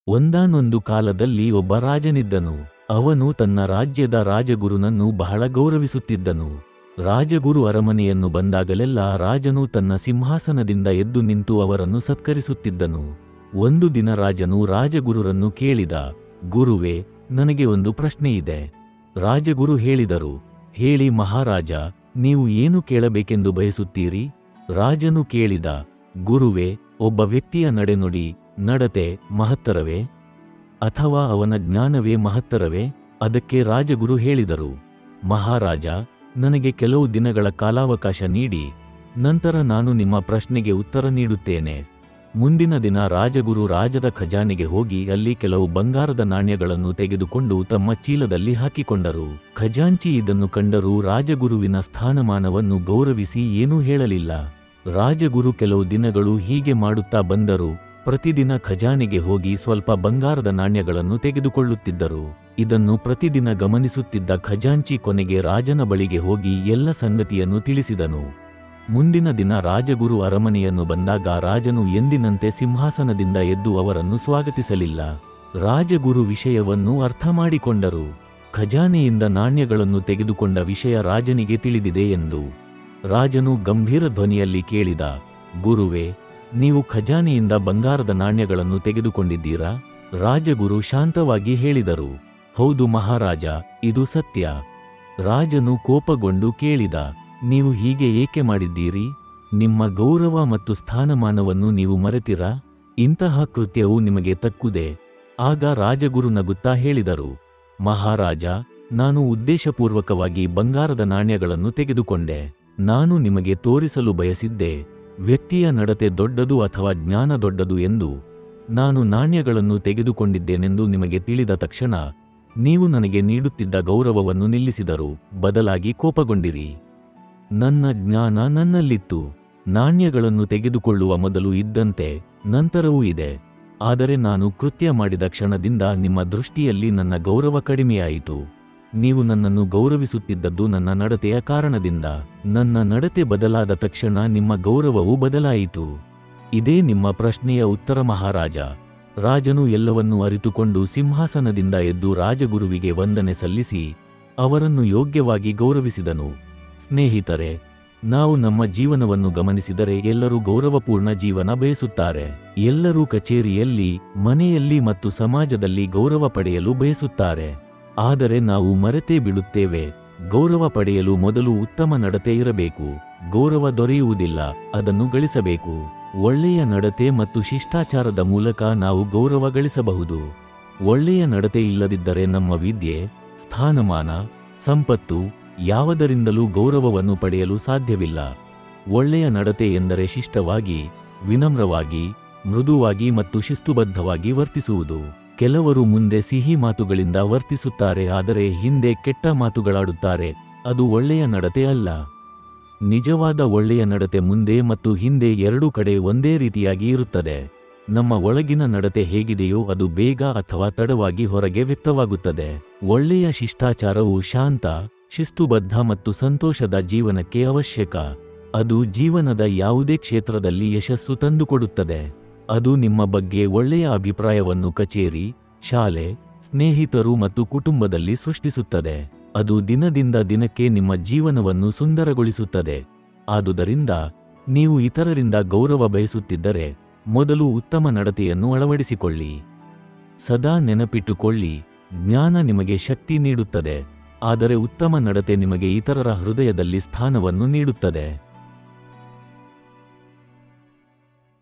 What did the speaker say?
ಒಂದಾನೊಂದು ಕಾಲದಲ್ಲಿ ಒಬ್ಬ ರಾಜನಿದ್ದನು. ಅವನು ತನ್ನ ರಾಜ್ಯದ ರಾಜಗುರುನನ್ನು ಬಹಳ ಗೌರವಿಸುತ್ತಿದ್ದನು. ರಾಜಗುರು ಅರಮನೆಯನ್ನು ಬಂದಾಗಲೆಲ್ಲ ರಾಜನು ತನ್ನ ಸಿಂಹಾಸನದಿಂದ ಎದ್ದು ನಿಂತು ಅವರನ್ನು ಸತ್ಕರಿಸುತ್ತಿದ್ದನು. ಒಂದು ದಿನ ರಾಜನು ರಾಜಗುರುರನ್ನು ಕೇಳಿದ, ಗುರುವೇ, ನನಗೆ ಒಂದು ಪ್ರಶ್ನೆಯಿದೆ. ರಾಜಗುರು ಹೇಳಿದರು, ಹೇಳಿ ಮಹಾರಾಜ, ನೀವು ಏನು ಕೇಳಬೇಕೆಂದು ಬಯಸುತ್ತೀರಿ? ರಾಜನು ಕೇಳಿದ, ಗುರುವೇ, ಒಬ್ಬ ವ್ಯಕ್ತಿಯ ನಡೆನುಡಿ, ನಡತೆ ಮಹತ್ತರವೇ? ಅಥವಾ ಅವನ ಜ್ಞಾನವೇ ಮಹತ್ತರವೇ? ಅದಕ್ಕೆ ರಾಜಗುರು ಹೇಳಿದರು, ಮಹಾರಾಜ, ನನಗೆ ಕೆಲವು ದಿನಗಳ ಕಾಲಾವಕಾಶ ನೀಡಿ, ನಂತರ ನಾನು ನಿಮ್ಮ ಪ್ರಶ್ನೆಗೆ ಉತ್ತರ ನೀಡುತ್ತೇನೆ. ಮುಂದಿನ ದಿನ ರಾಜಗುರು ರಾಜದ ಖಜಾನೆಗೆ ಹೋಗಿ ಅಲ್ಲಿ ಕೆಲವು ಬಂಗಾರದ ನಾಣ್ಯಗಳನ್ನು ತೆಗೆದುಕೊಂಡು ತಮ್ಮ ಚೀಲದಲ್ಲಿ ಹಾಕಿಕೊಂಡರು. ಖಜಾಂಚಿ ಇದನ್ನು ಕಂಡರೂ ರಾಜಗುರುವಿನ ಸ್ಥಾನಮಾನವನ್ನು ಗೌರವಿಸಿ ಏನೂ ಹೇಳಲಿಲ್ಲ. ರಾಜಗುರು ಕೆಲವು ದಿನಗಳು ಹೀಗೆ ಮಾಡುತ್ತಾ ಬಂದರು. ಪ್ರತಿದಿನ ಖಜಾನೆಗೆ ಹೋಗಿ ಸ್ವಲ್ಪ ಬಂಗಾರದ ನಾಣ್ಯಗಳನ್ನು ತೆಗೆದುಕೊಳ್ಳುತ್ತಿದ್ದರು. ಇದನ್ನು ಪ್ರತಿದಿನ ಗಮನಿಸುತ್ತಿದ್ದ ಖಜಾಂಚಿ ಕೊನೆಗೆ ರಾಜನ ಬಳಿಗೆ ಹೋಗಿ ಎಲ್ಲ ಸಂಗತಿಯನ್ನು ತಿಳಿಸಿದನು. ಮುಂದಿನ ದಿನ ರಾಜಗುರು ಅರಮನೆಯನ್ನು ಬಂದಾಗ ರಾಜನು ಎಂದಿನಂತೆ ಸಿಂಹಾಸನದಿಂದ ಎದ್ದು ಅವರನ್ನು ಸ್ವಾಗತಿಸಲಿಲ್ಲ. ರಾಜಗುರು ವಿಷಯವನ್ನು ಅರ್ಥ ಮಾಡಿಕೊಂಡರು. ಖಜಾನೆಯಿಂದ ನಾಣ್ಯಗಳನ್ನು ತೆಗೆದುಕೊಂಡ ವಿಷಯ ರಾಜನಿಗೆ ತಿಳಿದಿದೆ ಎಂದು. ರಾಜನು ಗಂಭೀರ ಧ್ವನಿಯಲ್ಲಿ ಕೇಳಿದ, ಗುರುವೇ, ನೀವು ಖಜಾನೆಯಿಂದ ಬಂಗಾರದ ನಾಣ್ಯಗಳನ್ನು ತೆಗೆದುಕೊಂಡಿದ್ದೀರಾ? ರಾಜಗುರು ಶಾಂತವಾಗಿ ಹೇಳಿದರು, ಹೌದು ಮಹಾರಾಜ, ಇದು ಸತ್ಯ. ರಾಜನು ಕೋಪಗೊಂಡು ಕೇಳಿದ, ನೀವು ಹೀಗೆ ಏಕೆ ಮಾಡಿದ್ದೀರಿ? ನಿಮ್ಮ ಗೌರವ ಮತ್ತು ಸ್ಥಾನಮಾನವನ್ನು ನೀವು ಮರೆತಿರಾ? ಇಂತಹ ಕೃತ್ಯವು ನಿಮಗೆ ತಕ್ಕುದೇ? ಆಗ ರಾಜಗುರು ನಗುತ್ತಾ ಹೇಳಿದರು, ಮಹಾರಾಜ, ನಾನು ಉದ್ದೇಶಪೂರ್ವಕವಾಗಿ ಬಂಗಾರದ ನಾಣ್ಯಗಳನ್ನು ತೆಗೆದುಕೊಂಡೆ. ನಾನು ನಿಮಗೆ ತೋರಿಸಲು ಬಯಸಿದ್ದೆ, ವ್ಯಕ್ತಿಯ ನಡತೆ ದೊಡ್ಡದು ಅಥವಾ ಜ್ಞಾನ ದೊಡ್ಡದು ಎಂದು. ನಾನು ನಾಣ್ಯಗಳನ್ನು ತೆಗೆದುಕೊಂಡಿದ್ದೇನೆಂದು ನಿಮಗೆ ತಿಳಿದ ತಕ್ಷಣ ನೀವು ನನಗೆ ನೀಡುತ್ತಿದ್ದ ಗೌರವವನ್ನು ನಿಲ್ಲಿಸಿದರು, ಬದಲಾಗಿ ಕೋಪಗೊಂಡಿರಿ. ನನ್ನ ಜ್ಞಾನ ನನ್ನಲ್ಲಿತ್ತು. ನಾಣ್ಯಗಳನ್ನು ತೆಗೆದುಕೊಳ್ಳುವ ಮೊದಲು ಇದ್ದಂತೆ ನಂತರವೂ ಇದೆ. ಆದರೆ ನಾನು ಕೃತ್ಯ ಮಾಡಿದ ಕ್ಷಣದಿಂದ ನಿಮ್ಮ ದೃಷ್ಟಿಯಲ್ಲಿ ನನ್ನ ಗೌರವ ಕಡಿಮೆಯಾಯಿತು. ನೀವು ನನ್ನನ್ನು ಗೌರವಿಸುತ್ತಿದ್ದದ್ದು ನನ್ನ ನಡತೆಯ ಕಾರಣದಿಂದ. ನನ್ನ ನಡತೆ ಬದಲಾದ ತಕ್ಷಣ ನಿಮ್ಮ ಗೌರವವೂ ಬದಲಾಯಿತು. ಇದೇ ನಿಮ್ಮ ಪ್ರಶ್ನೆಯ ಉತ್ತರ ಮಹಾರಾಜ. ರಾಜನು ಎಲ್ಲವನ್ನೂ ಅರಿತುಕೊಂಡು ಸಿಂಹಾಸನದಿಂದ ಎದ್ದು ರಾಜಗುರುವಿಗೆ ವಂದನೆ ಸಲ್ಲಿಸಿ ಅವರನ್ನು ಯೋಗ್ಯವಾಗಿ ಗೌರವಿಸಿದನು. ಸ್ನೇಹಿತರೆ, ನಾವು ನಮ್ಮ ಜೀವನವನ್ನು ಗಮನಿಸಿದರೆ ಎಲ್ಲರೂ ಗೌರವಪೂರ್ಣ ಜೀವನ ಬಯಸುತ್ತಾರೆ. ಎಲ್ಲರೂ ಕಚೇರಿಯಲ್ಲಿ, ಮನೆಯಲ್ಲಿ ಮತ್ತು ಸಮಾಜದಲ್ಲಿ ಗೌರವ ಪಡೆಯಲು ಬಯಸುತ್ತಾರೆ. ಆದರೆ ನಾವು ಮರೆತೇ ಬಿಡುತ್ತೇವೆ, ಗೌರವ ಪಡೆಯಲು ಮೊದಲು ಉತ್ತಮ ನಡತೆ ಇರಬೇಕು. ಗೌರವ ದೊರೆಯುವುದಿಲ್ಲ, ಅದನ್ನು ಗಳಿಸಬೇಕು. ಒಳ್ಳೆಯ ನಡತೆ ಮತ್ತು ಶಿಷ್ಟಾಚಾರದ ಮೂಲಕ ನಾವು ಗೌರವ ಗಳಿಸಬಹುದು. ಒಳ್ಳೆಯ ನಡತೆ ಇಲ್ಲದಿದ್ದರೆ ನಮ್ಮ ವಿದ್ಯೆ, ಸ್ಥಾನಮಾನ, ಸಂಪತ್ತು ಯಾವುದರಿಂದಲೂ ಗೌರವವನ್ನು ಪಡೆಯಲು ಸಾಧ್ಯವಿಲ್ಲ. ಒಳ್ಳೆಯ ನಡತೆ ಎಂದರೆ ಶಿಷ್ಟವಾಗಿ, ವಿನಮ್ರವಾಗಿ, ಮೃದುವಾಗಿ ಮತ್ತು ಶಿಸ್ತುಬದ್ಧವಾಗಿ ವರ್ತಿಸುವುದು. ಕೆಲವರು ಮುಂದೆ ಸಿಹಿ ಮಾತುಗಳಿಂದ ವರ್ತಿಸುತ್ತಾರೆ, ಆದರೆ ಹಿಂದೆ ಕೆಟ್ಟ ಮಾತುಗಳಾಡುತ್ತಾರೆ. ಅದು ಒಳ್ಳೆಯ ನಡತೆ ಅಲ್ಲ. ನಿಜವಾದ ಒಳ್ಳೆಯ ನಡತೆ ಮುಂದೆ ಮತ್ತು ಹಿಂದೆ ಎರಡೂ ಕಡೆ ಒಂದೇ ರೀತಿಯಾಗಿ ಇರುತ್ತದೆ. ನಮ್ಮ ಒಳಗಿನ ನಡತೆ ಹೇಗಿದೆಯೋ ಅದು ಬೇಗ ಅಥವಾ ತಡವಾಗಿ ಹೊರಗೆ ವ್ಯಕ್ತವಾಗುತ್ತದೆ. ಒಳ್ಳೆಯ ಶಿಷ್ಟಾಚಾರವು ಶಾಂತ, ಶಿಸ್ತುಬದ್ಧ ಮತ್ತು ಸಂತೋಷದ ಜೀವನಕ್ಕೆ ಅವಶ್ಯಕ. ಅದು ಜೀವನದ ಯಾವುದೇ ಕ್ಷೇತ್ರದಲ್ಲಿ ಯಶಸ್ಸು ತಂದುಕೊಡುತ್ತದೆ. ಅದು ನಿಮ್ಮ ಬಗ್ಗೆ ಒಳ್ಳೆಯ ಅಭಿಪ್ರಾಯವನ್ನು ಕಚೇರಿ, ಶಾಲೆ, ಸ್ನೇಹಿತರು ಮತ್ತು ಕುಟುಂಬದಲ್ಲಿ ಸೃಷ್ಟಿಸುತ್ತದೆ. ಅದು ದಿನದಿಂದ ದಿನಕ್ಕೆ ನಿಮ್ಮ ಜೀವನವನ್ನು ಸುಂದರಗೊಳಿಸುತ್ತದೆ. ಆದುದರಿಂದ ನೀವು ಇತರರಿಂದ ಗೌರವ ಬಯಸುತ್ತಿದ್ದರೆ ಮೊದಲು ಉತ್ತಮ ನಡತೆಯನ್ನು ಅಳವಡಿಸಿಕೊಳ್ಳಿ. ಸದಾ ನೆನಪಿಟ್ಟುಕೊಳ್ಳಿ, ಜ್ಞಾನ ನಿಮಗೆ ಶಕ್ತಿ ನೀಡುತ್ತದೆ, ಆದರೆ ಉತ್ತಮ ನಡತೆ ನಿಮಗೆ ಇತರರ ಹೃದಯದಲ್ಲಿ ಸ್ಥಾನವನ್ನು ನೀಡುತ್ತದೆ.